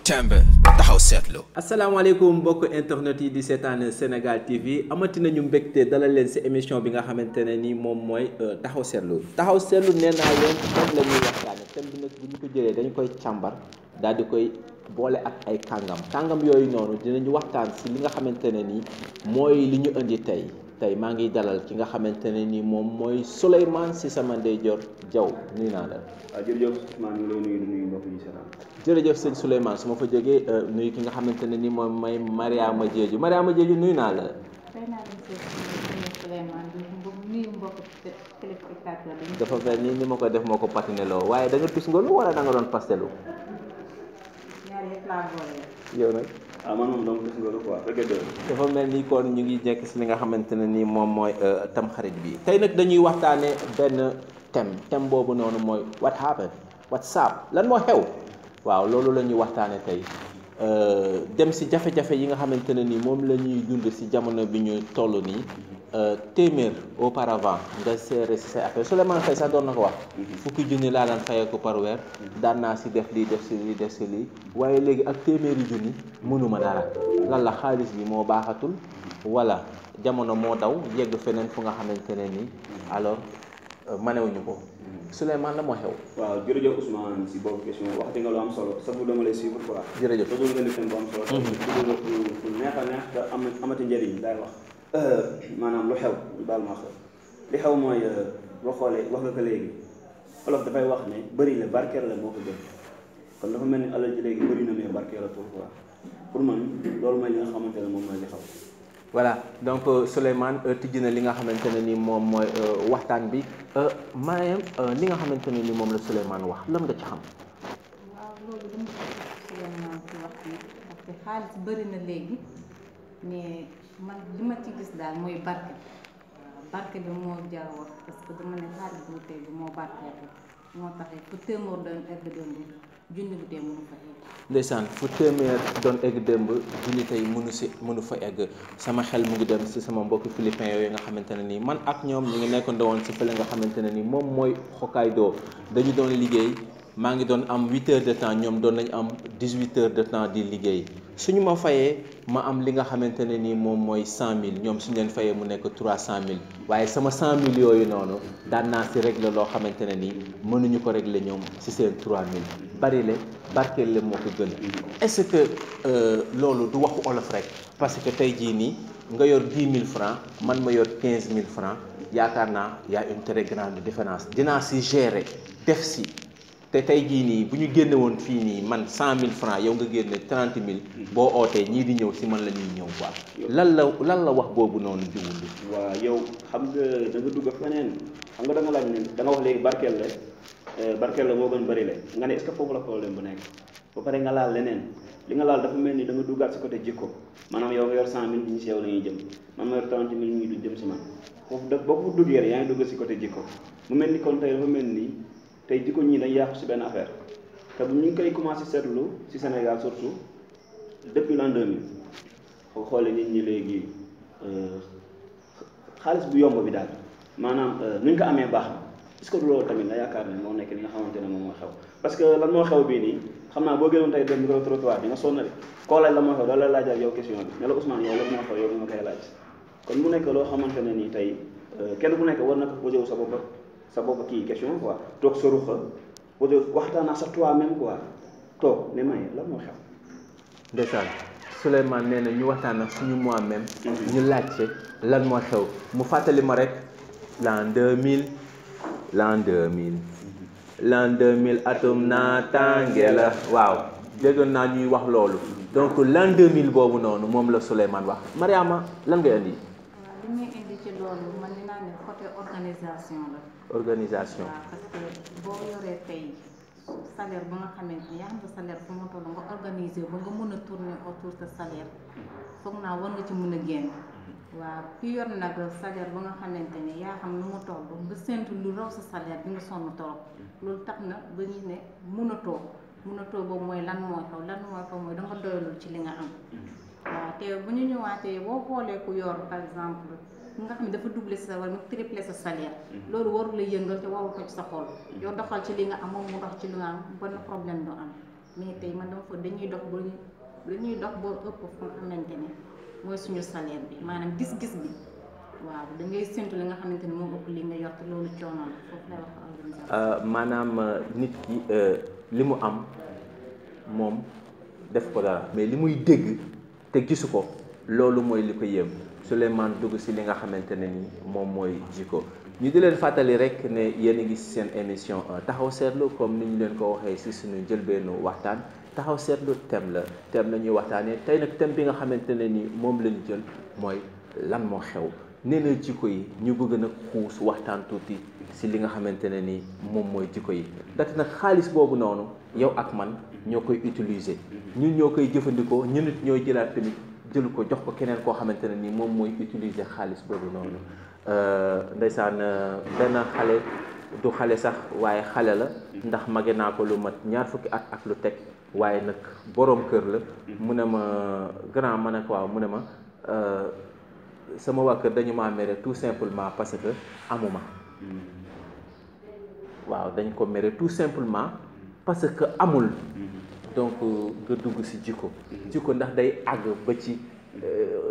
Tembe taxaw seetlu. asalaamaaleykum mbokk internet yi di seetaan Sénégal TV amati nañu mbégte dalal leen ci émission bi nga xamante ne ni moom mooy taxaw seetlu nee naa leen thème la ñuy waxtaane thème bi nag bu ñu ko jëlee dañu koy càmbar daal di koy boole ak ay kàngam yooyu noonu dinañu waxtaan ci li nga xamante ne ni mooy li ñu indi tey maa ngi dalal ki nga xamante ne ni moom mooy Souleymane ci sama ndeyjoor Diaw nuyu naa la. waaw jërëjëf maa ngi lay nuyu mbokk yi seetaan. jërëjëf sëñ Souleymane su ma fa jógee nuyu ki nga xamante ne ni moom mooy Mariama Diédhiou nuyu naa la. dafa mel ni ma ko def moo ko patiné loo waaye da nga tus nga lu wala da nga doon pastelu. yow nag. man moom donc tus nga lu quoi dafa mel ni kon ñu ngi jekk si li nga xamante ne ni moom mooy tamxarit bi tey nag dañuy waxtaane benn thème boobu noonu mooy what happened what's up lan moo xew. waaw loolu la ñuy waxtaane tey dem si jafe-jafe yi nga xamante ne ni moom la ñuy dund si jamono bi ñu toll nii téeméer auparavant nga seere si say affaire Souleymane Faye sax doon na ko wax fukki junni laa daan fayee ko par weer daan naa si def lii def si lii waaye léegi ak téeméeri junni mënuma dara lan la xaalis bi moo baaxatul wala jamono moo daw yegg feneen fu nga xamante ne ni alors manewuñu ko Souleymane la moo xew. waaw jërëjëf Ousmane si boobu question waxati nga lu am solo sax bu dama lay suivre quoi. jërëjëf loolu nga def bu am solo. pour neex a neex te amati njëriñ daay wax. maanaam lu xew baal ma xew li xew mooy boo xoolee wax nga ko léegi olof dafay wax ne bëri la barkeel la moo ko gën kon dafa mel ni alal ji léegi bëri na mais barkeel la pour quoi pour man loolu mooy li nga xamante ne moom mooy li xew. voilà donc Souleymane tijji na li nga xamante ne ni moom mooy waxtaan bi maanaam li nga xamante ne ni moom la Souleymane wax lan nga ci xam. waaw loolu dama ko Souleymane ci wax bi parce que xaalis bëri na léegi mais man li ma ci gis daal mooy barke barke bi moo jar wax parce que dama ne xaalis bu tey bi moo barkeeku moo taxee fu téeméer doon egg démb junni bu tey mënu fa egg. ndeysaan fu téeméer doon egg démb junni tey mënu fa egg sama xel mu ngi dem si sama mbokki philippin yooyu nga xamante ne nii man ak ñoom ñu ngi nekkoon woon si fële nga xamante ne nii moom mooy Hokkaido dañu doon liggéey maa ngi doon am 8 heures de temps ñoom doon nañu am 18 heures de temps di liggéey suñu ma fayee ma am li nga xamante ne nii moom mooy 100000 ñoom suñu leen fayee mu nekk 300000 waaye sama 100000 yooyu noonu daan naa si régler loo xamante ne nii mënuñu ko régler ñoom si seen 3000 bari le barkeel le moo ko gën est-ce que loolu du waxu olof rek parce que tey jii nii nga yor 10 000 francs man ma yor 15 000 francs yaakaar naa y a une très grande différence dinaa si gérer def si te tey jii nii bu ñu génne woon fii nii man 100000 francs yow nga génne 30000 boo ootee ñii di ñëw si man la ñuy ñëw quoi lan la wax boobu noonu jiwul. waaw yow xam nga da nga dugg feneen xam nga da nga laaj ne da nga wax léegi barkeel la moo gën bëri la nga ne est-ce que foofu la problème bu nekk ba pare nga laal leneen li nga laal dafa mel ni da nga duggaat si côté jikko maanaam yow nga yor 100000 bi ñu si yow la ñuy jëm man ma yor 30000 ñuy du jëm si man foofu boo ko duggee rek yaa ngi dugg si côté jikko mu mel ni kon tey dafa mel ni tey jikko ñii dañ yàqu si benn affaire te bu ñu ngi koy commencé seetlu si Sénégal surtout depuis l'an 2000 boo xoolee nit ñi léegi xaalis bu yomb bi daal maanaam nu ñu ko amee baax na est-ce que loolu tamit nga yaakaar ne moo nekk li nga xamante ne moom moo xew parce que lan moo xew bii nii xam naa boo gënoon tey dem micro trottoir di nga sonn de koo laaj la moo xew da lay laajal yow question bi ne la Ousmane yow lan moo xew yow mi ma koy laaj kon mu nekk loo xamante ne nii tey kenn ku nekk war na ko posé wu sa bopp kii question quoi toog sa ruxa posé waxtaan ak sa toi-même quoi toog ne may lan moo xew. ndeysaan Souleymane nee na ñu waxtaan ak suñu moi-même ñu laajte lan moo xew mu fàttali ma rek l'an 2000 atum naataange la waaw déggoon naa ñuy wax loolu donc l'an 2000 boobu noonu moom la Souleymane wax Mariama lan ngay indi. waaw li muy indi ci loolu man dinaa ne côté organisation la. organisation waaw parce que boo yoree tey salaire ba nga xamante ni yaa xam nga salaire fu mu toll nga organiser ba nga mën a tourner autour de salaire foog naa war nga ci mën a génn. waaw ki yor nag salaire ba nga xamante ni yaa xam nu mu toll nga séntu lu raw sa salaire bi nga sonn trop loolu tax na ba ñu ne mënatoo boobu mooy lan moo xew mooy danga doyalul ci li nga am. waaw te bu ñu ñëwaatee boo xoolee ku yor par exemple nga xam ne dafa doubler sa wala mu tripler sa salaire loolu warul la yëngal te warul ko ci sa xol yow doxal ci li nga am moom mu dox ci li nga am benn problème du am mais tey man dama fa dañuy dox ba ëpp fu nga xamante ne mooy suñu salaire bi maanaam gis-gis bi waaw da ngay séntu li nga xamante ne moo ëpp li nga yor te loolu coono la foofu lay wax organisation. maanaam nit ki li mu am moom def ko dara mais li muy dégg te gisu ko loolu mooy li ko yëm Souleymane dugg si li nga xamante ne ni moom mooy jikko ñu di leen fàttali rek ne yéen a ngi si seen émission taxaw seetlu comme ni ñu leen ko waxee si suñu njëlbeenu waxtaan taxaw seetlu thème la ñuy waxtaanee tey nag thème bi nga xamante ne ni moom la ñu jël mooy lan moo xew nee na jikko yi ñu bëgg nag xuus waxtaan tuuti si li nga xamante ne ni moom mooy jikko yi ndaxte nag xaalis boobu noonu yow ak man ñoo koy utiliser ñun ñoo koy jëfandikoo ñun it ñooy jëlaat tamit jël ko jox ko keneen koo xamante ne ni moom mooy utiliser xaalis boobu noonu ndeysaan benn xale du xale sax waaye xale la ndax mage naa ko lu mat 20 at ak lu teg waaye nag boroom kër la mu ne ma grand ma ne ko waaw mu ne ma sama waa kër dañu maa mere tout simplement parce que amuma waaw dañ ko mere tout simplement parce que amul donc nga dugg ci jikko ndax day àgg ba ci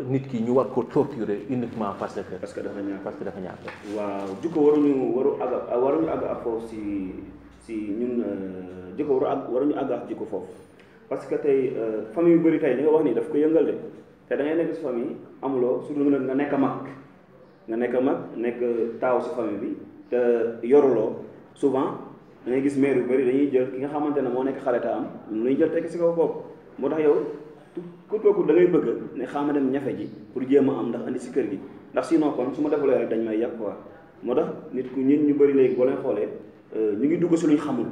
nit ki ñu war ko torturer uniquement parce que dafa ñàkk waaw jikko waruñu àgg ak foofu si ñun jikko waruñu àgg ak jikko foofu parce que tey famille yu bëri tey li nga wax nii daf ko yëngal de te da ngay nekk si famille amuloo surtout nga nekk mag nekk taaw si famille bi te yoruloo souvent da ngay gis mère yu bëri dañuy jël ki nga xamante ne moo nekk xale ta am lu ñuy jël tekk si kaw bopp moo tax yow kooku da ngay bëgg ne xaama dem ñafe ji pour jéem a am ndax andi si kër gi ndax sinon kon su ma defulee rek dañ may yàq quoi moo tax nit ku ñun ñu bëri léegi boo leen xoolee ñu ngi dugg si luñ xamul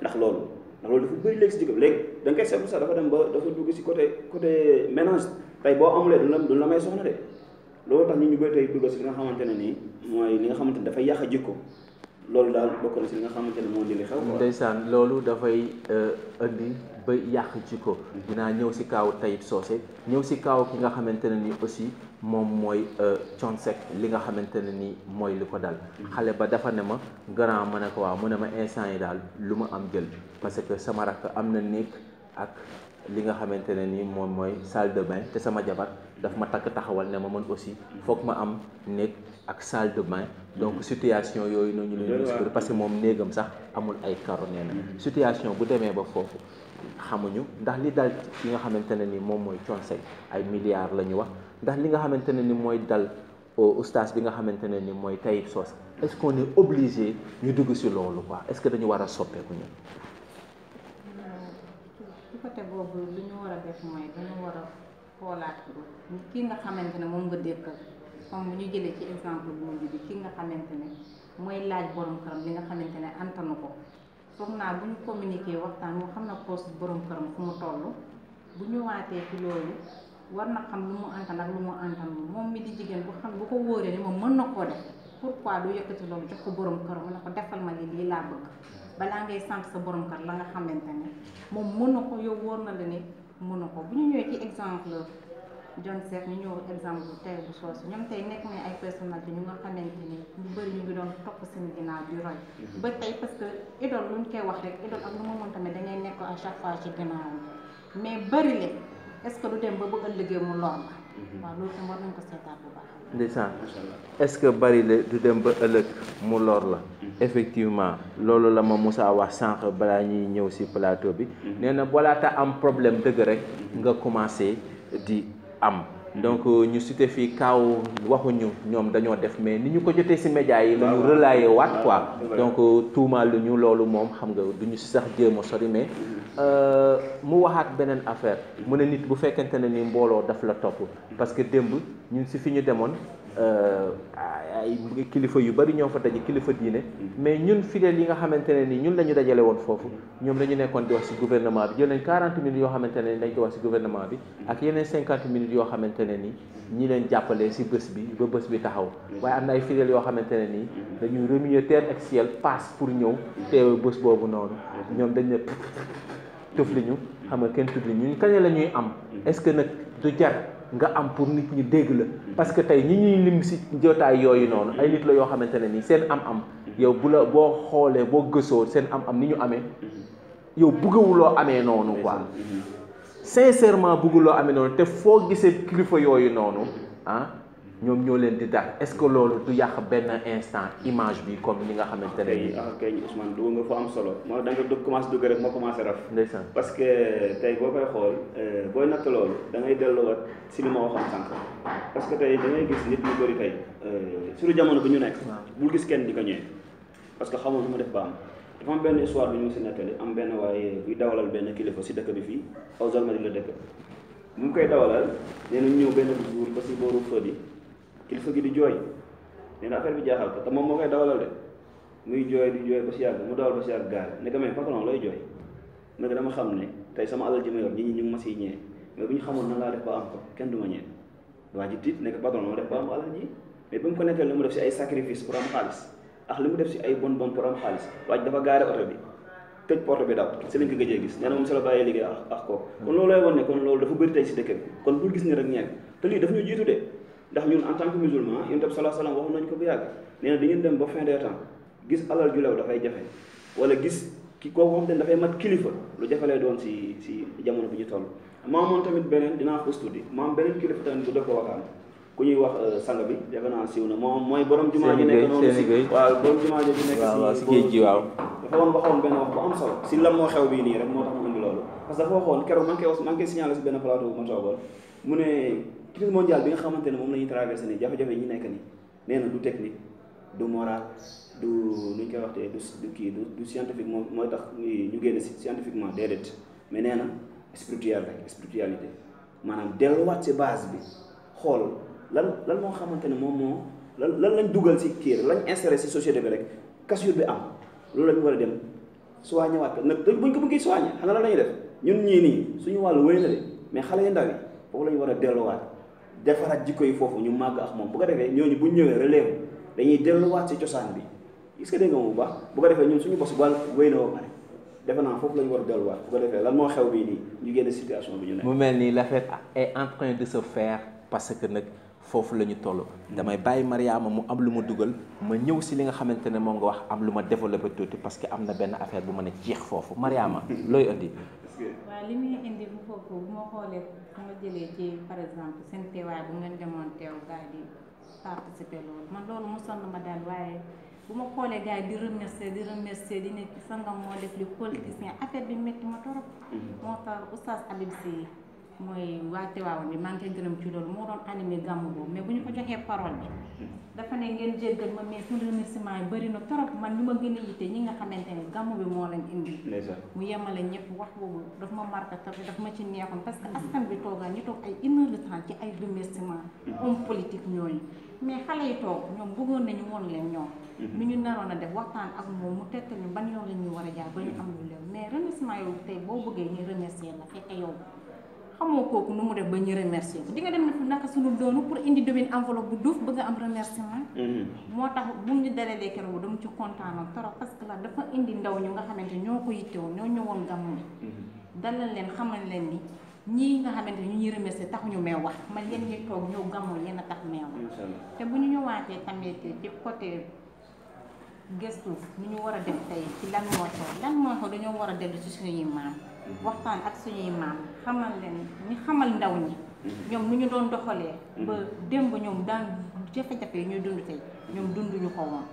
ndax loolu dafa bëri léegi si jikko léegi da nga koy seetlu sax dafa dem ba dafa dugg si côté ménage tey boo amulee duñ la may soxna de loolu tax ñun ñu bëri tey dugg si li nga xamante ne nii mooy li nga xamante ne dafay yàq jikko loolu daal bokk na si li nga xamante ne moo di li xew quoi. ndeysaan loolu dafay indi ba yàq jikko dinaa ñëw si kaaw Tayib Socé ñëw si kaaw ki nga xamante ne ni aussi moom mooy Thione Seck li nga xamante ne ni mooy li ko dal xale ba dafa ne ma grand ma ne ko waaw mu ne ma instant yi daal lu ma am jël parce que sama rakk am na néeg ak li nga xamante ne ni moom mooy salle de bain te sama jabar daf ma takk taxawal ne ma man aussi foog ma am néeg ak salle de bain donc situation yooyu noonu ñu leen discuter parce que moom néegam sax amul ay karo nee na situation bu demee ba foofu xamuñu ndax li dal ki nga xamante ne ni moom mooy Thione Seck ay milliards la ñu wax ndax li nga xamante ne ni mooy dal oustaz bi nga xamante ne ni mooy Tayib Socé est-ce qu'on est obligé ñu dugg si loolu quoi est-ce que dañu war a soppeeku ñu ci côté boobu lu ñu war a def mooy dañu war a xoolaat ki nga xamante ne moom nga dékkal comme bu ñu jëlee ci exemple bu mujj bi ki nga xamante ne mooy laaj borom këram li nga xamante ne antanu ko foog naa bu ñu communiqué waxtaan moo xam na poste borom këram fu mu toll bu ñu waatee ci loolu war na xam lu mu antan ak lu mu antan moom mi di jigéen bu xam bu ko wóoree ni moom mën na koo def pourquoi du yëkkati loolu jox ko borom këram mu ne ko defal ma lii laa bëgg balaa ngay sant sa borom kër la nga xamante ne moom mën na ko yow wóor na la ni mën na ko bu ñu ñëwee ci exemple Thione Seck ñu ñëw exemple bu Tayib Socé ñoom tey nekk nañ ay personnalité ñu nga xamante ni ñu bëri ñu ngi doon topp seen ginnaaw di roy ba tey parce que idole lu ñu koy wax rek idole ak lu ma mën tamit dangay nekk à chaque fois ci ginnaawam mais bëri le est-ce que du dem ba bëgg a liggéey mu lor la waaw loolu tam war nañ ko seetaat bu baax ndeysaan est-ce que bari le du dem ba ëllëg mu lor la effectivement loolu la ma Moussa wax sànq balaa ñuy ñëw ci plateau bi nee na balaata am problème dëgg rek nga commencé di am donc ñu cité fii kaaw waxuñu ñoom dañoo def mais ni ñu ko jotee ci médias yi la ñu relayé waat quoi donc tuumaal lu ñu loolu moom xam nga duñu ci sax jéem a sori mais mu waxaat beneen affaire mu ne nit bu fekkente ne ni mbooloo daf la topp parce que démb ñun ci fi ñu demoon ay kilifa yu bari ñoo fa daje kilifa diine mais ñun fidèles yi nga xamante ne ni ñun la ñu dajale woon foofu ñoom dañu nekkoon di wax ci gouvernement bi jël nañ 40 minutes yoo xamante ne ni dañ ko wax ci gouvernement bi ak yeneen 50 minutes yoo xamante ne ni ñi leen jàppale ci bés bi ba bés bi taxaw waaye am na ay fidèles yoo xamante ne ni dañuy remuer terre ak ciel passe pour ñëw teewe bés boobu noonu ñoom dañ ne tëf li ñu xam nga kenn tudd ñun kañ la ñuy am est-ce que nag du jar nga am pour nit ñi dégg la parce que tey ñi ñuy lim ci jotaay yooyu noonu ay nit la yoo xamante ne nii seen am-am yow bu la boo xoolee boo gësoo seen am-am ni ñu amee yow bëggawuloo amee noonu quoi sincèrement bëgguloo amee noonu te foo gisee kilifa yooyu noonu ah ñoom ñoo leen di dar est-ce que loolu du yàq benn instant image bi comme ni nga xamante ne nii. kay Ousmane dugg nga fa am solo moo da nga commencé dugg rek moo commencé raf. ndeysaan parce que tey boo koy xool booy natt loolu da ngay delluwaat si li ma waxoon sànq parce que tey da ngay gis nit ñu bëri tey surtout jamono bi ñu nekk. bul gis kenn di ko ñëwee parce que xamoon nu ma def ba am dafa am benn histoire bi ñu si nettali am benn waaye buy dawalal benn kilifa si dëkk bi fii aw Zalmadi la dëkk mu ngi koy dawalal nee na ñëw benn jour ba si booru feu bi kilifa gi di jooy nee na affaire bi jaaxal ko te moom moo koy dawalal de muy jooy di jooy ba si yàgg mu dawal ba si yàgg gaare ne ko mais patron looy jooy nag dama xam ne tey sama alal ji ma yor nit ñi ñu ngi ma siy ñee mais bu ñu xamoon nan laa def ba am ko kenn du ma ñee waa ji tiit ne ko patron ma def ba am alal ji mais ba mu ko nettali li mu def si ay sacrifice pour am xaalis ak li mu def si ay bon pour am xaalis waa ji dafa gaare oto bi tëj porte bi daw si lañ ko gëjee gis nee na moom si la bàyyee liggéey ak kooku kon loolu lay won ne kon loolu dafa bëri tey si dëkk bi kon bul gis ni rek ñeeg te lii daf ñu jiitu de ndax ñun en tant que musulman yonent bi sallallahu alayhi wasallam waxoon nañu ko bu yàgg nee na di ngeen dem ba fin des temps gis alal ju lew dafay jafe wala gis ki koo xam te ne dafay mat kilifa lu jafalee doon si jamono bi ñu toll maamoon tamit beneen dinaa xus tuddi maam beneen kilifa tamit bu dëkk Wakaam ku ñuy wax sang bi defe naa siiw na moom mooy borom jumaa ji nekk noonu si waaw borom jumaa ji nekk si géej gi waaw dafa waxoon benn wax bu am solo si lan moo xew bii nii rek moo tax mu indi loolu parce que dafa waxoon keroog maa ngi koy signalé si benn plateau bu ma toogoon mu ne crise mondiale bi nga xamante ne moom la ñuy traversé nii jafe-jafe yi ñu nekk nii nee na du technique du moral du nu ñu koy waxtee du kii du scientifique moom mooy tax ñu génn si scientifiquement déedéet mais nee na spirituel rek spiritualité maanaam delluwaat si base bi xool lan moo xamante ne moom moo lan lañ dugal si kii lañ installé si société bi rek cassure bi am loolu lañu war a dem soigné waat nag buñ ko bëggee soigné xam nga lan la ñuy def ñun ñii nii suñu wàllu wéy na de mais xale yu ndaw yi foofu la ñu war a delluwaat defaraat jikko yi foofu ñu màgg ak moom bu ko defee ñooñu buñ ñëwee relève dañuy delluwaat si cosaan bi est-ce que dégg nga bu baax bu ko defee ñun suñu bos wàll wéy na ba pare defe naa foofu la ñu war a delluwaat bu ko defee lan moo xew bii nii ñu génn situation bi ñu nekk. mu mel ni l'affaire est en train de se faire parce que nag foofu la ñu toll damay bàyyi Mariama mu am lu ma dugal ma ñëw si li nga xamante ne moom nga wax am lu ma développé tuuti parce que am na benn affaire bu ma ne jeex foofu Mariama looy indi. waaw li muy indi bu foofu bu ma xoolee bu ma jëlee ci par exemple seen teewaay bu ngeen demoon teew gars yi di participer loolu man loolu mosoon na ma daal waaye bu ma xoolee gars yi di remercier di ne sangam moo def li politicien affaire bi métti ma torop moo tax oustaz Habib Sy mooy waa Tiwaawan bi maa ngi koy gërëm ci loolu moo doon animé gàmmu boobu mais bu ñu ko joxee parole bi dafa ne ngeen jéggal ma mais suñu remerciement yi bëri na trop man li ma gën a yitte ñi nga xamante ne gàmmu bi moo lañ indi mu yemale ñëpp wax boobu daf ma marqué trop daf ma ci neexoon parce que askan bi toogaa ñu toog ay 1 heure de temps ci ay remerciement homme politique ñooñu mais xale yi toog ñoom bëggoon nañu woon leen ñoom lu ñu naroon a def waxtaan ak moom mu tettal ñu ban yoon la ñuy war a jaar ba ñu am lu leew mais remerciement yow tey boo bëggee ñu remercier la fekk yow xamoo kooku nu mu def ba ñu remercier di nga dem ne fu naka suñu doonu pour indi devine enveloppe bu duuf bëgg am remerciement moo tax bu ñu dalalee keroog dama ci kontaanoon trop parce que la dafa indi ndaw ñu nga xamante ñoo ko yittewoon ñoo ñëwoon gàmmu bi dalal leen xamal leen ni ñii nga xamante ñu ñuy remercier tax ñu mee wax man yéen ñi toog ñëw gàmmu yéen a tax mee wax te bu ñu ñëwaatee tamit ci côté gëstu ni ñu war a def tey ci lan moo xew dañoo war a dellu ci suñuy maam waxtaan ak suñuy maam xamal leen ñu xamal ndaw ñi ñoom nu ñu doon doxalee ba démb ñoom daan jafe-jafe yi ñuy dund tey ñoom dunduñu ko woon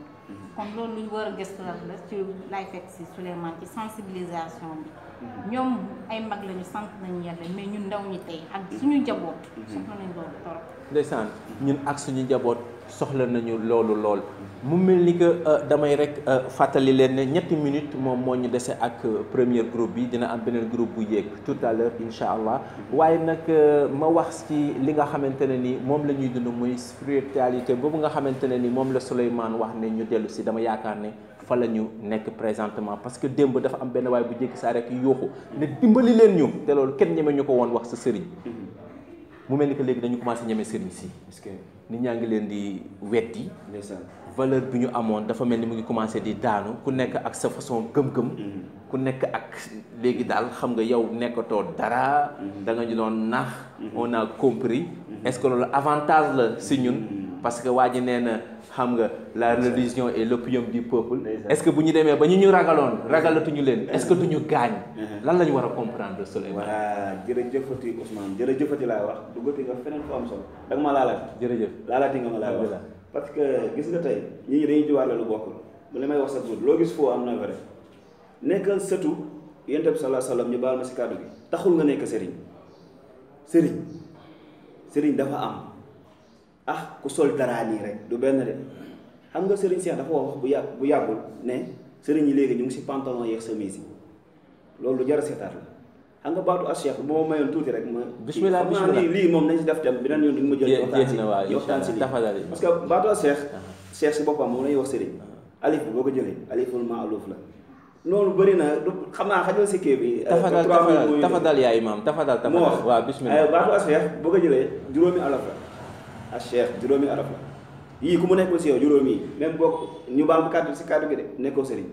kon loolu lu war a gëstu la ci lay fekk si Souleymane ci sensibilisation bi ñoom ay mag lañu sant nañu yàlla mais ñun ndaw ñi tey ak suñu njaboot soxla nañ loolu torop ndeysaan ñun ak suñu njaboot soxla nañu loolu lool mu mel ni que damay rek fàttali leen ne ñetti minutes moom moo ñu dese ak premier groupe bi dina am beneen groupe bu yéeg tout à l'heure incha allah waaye nag ma wax ci li nga xamante ne ni moom la ñuy dund muy spiritualité boobu nga xamante ne ni moom la Souleymane wax ne ñu dellu si dama yaakaar ne fa la ñu nekk présentement parce que démb dafa am benn waay bu jékki saa rek yuuxu ne dimbali leen ñu te loolu kenn ñeme ñu ko woon wax sa sëriñ mu mel ni que léegi dañu commencé ñeme sëriñ si nit ñaa ngi leen di weddi valeur bi ñu amoon dafa mel ni mu ngi commencé di daanu ku nekk ak sa façon gëm-gëm ku nekk ak léegi daal xam nga yow nekkatoo dara da nga ñu doon nax on a compris est-ce que loolu avantage la si ñun parce que waa ji nee na xam nga la religion est l'opium du peuple. est-ce que bu ñu demee ba ñu ragaloon ragalatuñu leen est-ce que duñu gaañ. lan la ñu war a comprendre Souleymane. voilà jërëjëfati Ousmane jërëjëfati laay wax duggati nga feneen fu am solo da nga ma laalaati. jërëjëf laalaati nga ma laay wax. parce que gis nga tey nit ñi dañuy jiwaale lu bokkul bu li may wax sa tur loo gis foo am na vrai nekkal sëtu yonent bi sallallahu alayhi wasallam ñu baal ma si kàddu gi taxul nga nekk sëriñ dafa am ku sol dara nii rek du benn de xam nga sëriñ Cheikh dafa wax bu yàggul ne sëriñ yi léegi ñu ngi si pantalon yeeg chemise yi loolu lu jar a seetaat la xam nga baatu as Cheikh boo ma mayoon tuuti rek ma bismillah lii moom nañ si def tam beneen yoon duñu ma jël waxtaan si lii parce que baatu as Cheikh si boppam moom lañuy wax sëriñ alif bi boo ko jëlee aliful ma'luf la loolu bëri na xam naa xajal si kii bi tafadal yaa imaam tafadal waaw bismillah baatu as Cheikh boo ko jëlee juróomi alaf la as Cheikh juróomi alaf la yii ku mu nekkul si yow juróomi yi même boo ñu baal kàddu si kàddu gi de nekkoo sëriñ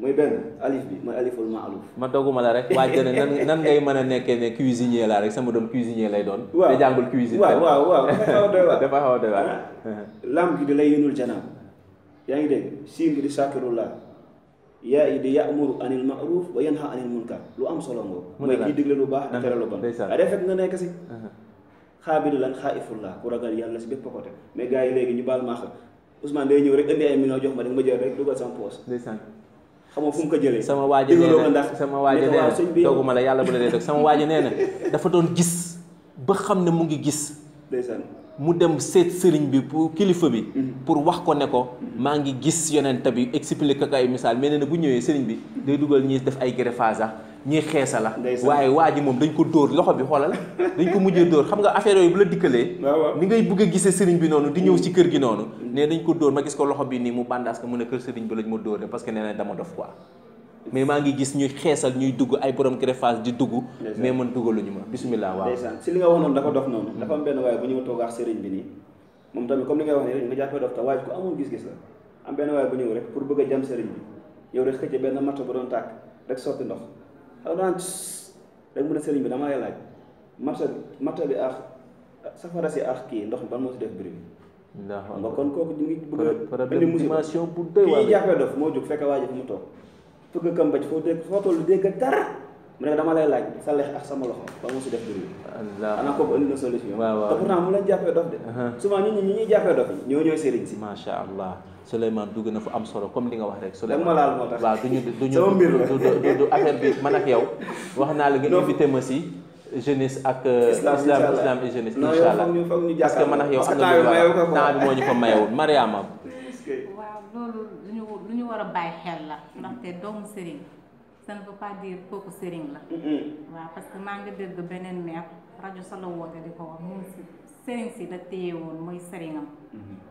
mooy benn alif bi mooy aliful ma'luf ma dogguma la rek waa jëne nan ngay mën a nekkee ne cuisinier la rek sama doom cuisinier lay doon te jàngul cuisine waaw dafa xaw a doy waar lam gi di lay yénul janaam yaa ngi dégg siin gi di sakirullah yaa yi di ya'muru anil ma'ruf wa yanha anil munkar lu am solo ngoo mooy kii digle lu baax di tere lu bon waaye day fekk nga nekk si xaabidu lan xaaifullah ku ragal yàlla si bépp côté mais gars yi léegi ñu baal maax Ousmane day ñëw rek indi ay millions jox ma da nga ma jël rek dugal sama poche xamoo fu mu ko jëlee sama waaji nee na sama waaji nee na dooguma la yàlla bu la dee dog sama waaji nee na dafa doon gis ba xam ne mu ngi gis mu dem seet sëriñ bi pour kilifa bi pour wax ko ne ko maa ngi gis yonent bi expliquer ko ay misaal mais nee na bu ñëwee sëriñ bi day dugal ñi def ay greffage sax ñii xeesa la waaye waa ji moom dañ ko dóor loxo bi xoolal dañ ko mujjee dóor xam nga affaire yooyu bu la dikkalee ni ngay bëgg a gisee sëriñ bi noonu di ñëw ci kër gi noonu ne dañ ko dóor ma gis ko loxo bi nii mu bandaas ko mu ne kër sëriñ bi lañ ma dóor parce que nee na dama dof quoi mais maa ngi gis ñuy xeesal ñuy dugg ay borom greffage di dugg mais man dugaluñu ma bismillah waaw ndeysaan si li nga wax noonu dafa dof noonu dafa am benn waaye bu ñëw toog ak sëriñ bi nii moom tamit comme li ngay wax nii rek nga jàppee dof te waaye ku amul gis-gis la am benn waaye bu ñëw rek pour bëgg a jam sëriñ bi yow rek xëcc benn matt bu doon tàkk rek sotti ndox xaw daan rek mu ne sëriñ bi dama lay laaj matt bi ak safara si ak kii ndox mi ban moo si def bruit nga kon kooku ñu ngi bëgg a indi musiba bu doy waar kii jàppee dof moo jóg fekk waa ji fu mu toog fëgg kambaj foo tollu dégg dara mu ne dama lay laaj sa lex ak sama loxo ba mu si def bruit xanaa kooku indi na solution te pourtant mu leen jàppee dof de souvent ñi ñuy jàppee dof yi ñooy sëriñ si macha allah Souleymane dugg na fu am solo comme li nga wax rek Souleymane ma laal moo tax waaw duñu du affaire bi man ak yow wax naa la nga invité ma si jeunesse ak islam et jeunesse incha allah parce que man ak yow am na temps bi moo ñu fa mayewul Mariama waaw loolu lu ñu war a bàyyi xel la ndaxte doomu sëriñ ça ne veut pas dire kooku sëriñ la waaw parce que maa ngi dégg beneen maire rajo sa la woote di ko wax moom si sëriñ si la téye woon mooy sëriñam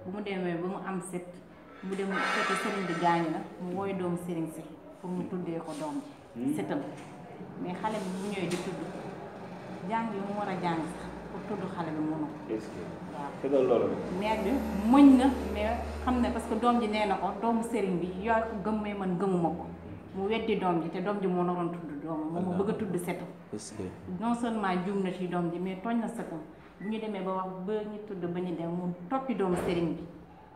bu mu demee ba mu am set mu dem fekk sëriñ bi gaañu na mu wooy doomu sëriñ si pour mu tuddee ko doom bi setam mais xale bi bu ñëwee di tudd jàng yi mu war a jàng sax pour tudd xale bi mënu waaw maire bi moñ na mais xam ne parce que doom ji nee na ko doomu sëriñ bi yoo ko gëm mais man gëmuma ko mu weddi doom ji te doom ji moo naroon tudd doomam moom mu bëgg a tudd setam non seulement juum na ci doom ji mais tooñ na setam bu ñu demee ba wax ba ñu tudd ba ñu dem mu toppi doomu sëriñ bi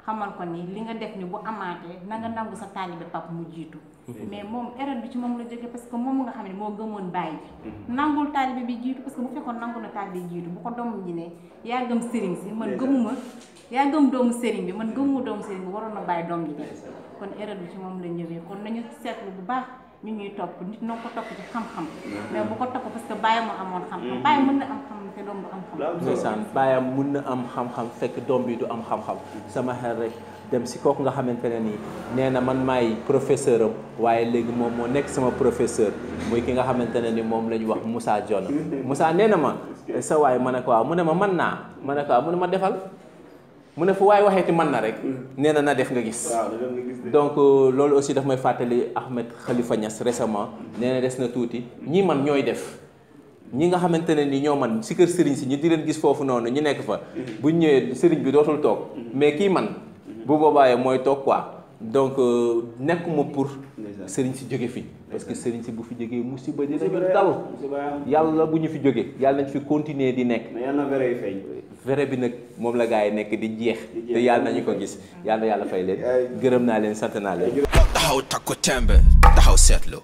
xamal ko ni li nga def ni bu amaatee na nga nangu sa taalibe pap mu jiitu mais moom erreur bi ci moom la jógee parce que moom nga xam ne moo gëmoon bàyyi bi nangul taalibe bi jiitu parce que bu fekkoon nangu na taalibe bi jiitu bu ko doom ji ne yaa gëm sëriñ si man gëmuma yaa gëm doomu sëriñ bi man gëmuma doomu sëriñ bi waroon na bàyyi doom ji def kon erreur bi ci moom la ñëwee kon nañu seetlu bu baax ñu ñuy topp nit noo ko topp ci xam-xam mais bu ko topp parce que bàyyi ma amoon xam-xam bàyyi mën na am xam te doom du am xam-xam ndeysaan bàyyam mën na am xam-xam fekk doom bi du am xam-xam sama xel rek dem si kooku nga xamante ne nii nee na man maay professeur am waaye léegi moom moo nekk sama professeur muy ki nga xamante ne ni moom la ñu wax Moussa Dione Moussa nee na ma sa waay ma ne ko waaw mu ne ma mën naa ma ne ko waaw mu ne ma defal mu ne fu waaye waxeeti mën na rek nee na def nga gis donc loolu aussi daf may fàttali Ahmed Khalifa Niass récemment nee na des na tuuti ñii man ñooy def ñi nga xamante ne ni ñoo man si kër sëriñ si ñu di leen gis foofu noonu ñu nekk fa bu ñu ñëwee sëriñ bi dootul toog mais kii man bu boobaa mooy toog quoi donc nekkuma pour sëriñ si jóge fi parce que sëriñ si bu fi jógee musiba dinañu dal yàlla bu ñu fi jóge yàlla nañ fi continuer di nekk mais yàlla na vrai feeñ vrai bi nag moom la gars yi nekk di jeex te yàlla nañu ko gis yàlla fay leen gërëm naa leen sant naa leen taxaw takku tembe taxaw seetlu